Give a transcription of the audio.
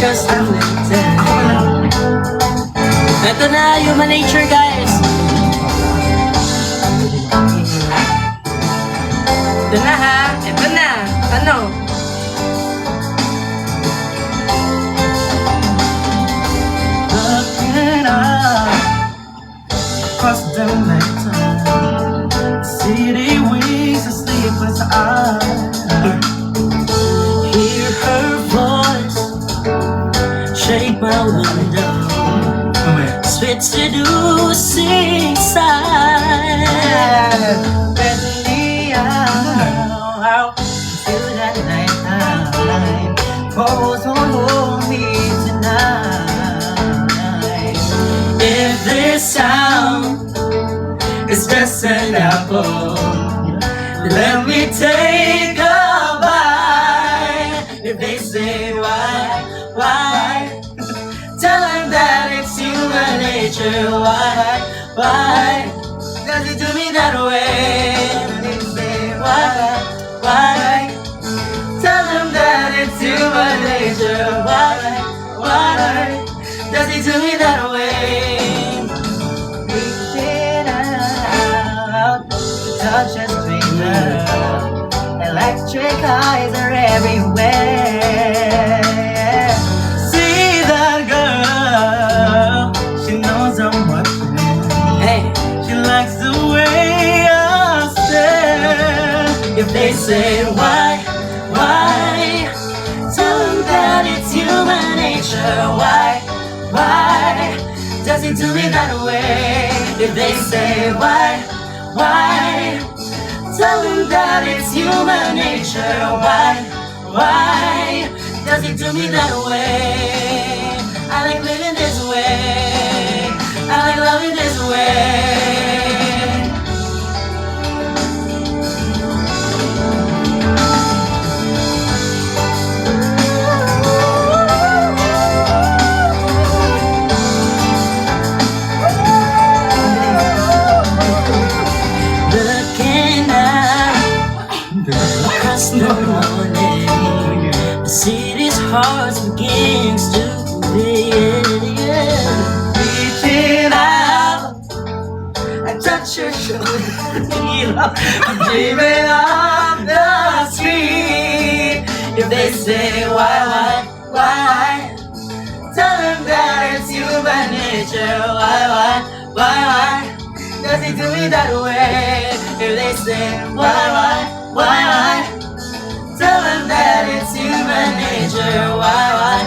Cause I'm limited. Ito na, human nature guys. Ito na ha, ito na. Ano? Looking up across the nighttime, city winks and sleepless eyes. Hear her voice, shake my window. Sweet seducing sigh. Readily out into that nighttime. Calls on hold me tonight. If this sound is just an apple, let me take a bite. If they say why, tell them that it's human nature. Why does it do me that way? They say why, tell them that it's human nature. Why does it do me that way? Reaching out to touch a stranger. Electric eyes are everywhere. See that girl, she knows I'm watching. Hey, She likes the way I stare. if they say why, tell them that it's human nature. Why does it do me that way? If they say why, tell them that it's human nature. Why does it do me that way? I like living this way. I like loving this way. Looking out across the morning, the city's heart begins to beat. Reaching out, I touch your shoulder. I'm dreaming of the street. If they say why, tell them that it's human nature. Why does it do me that way? If they say why, tell them that it's human nature. Why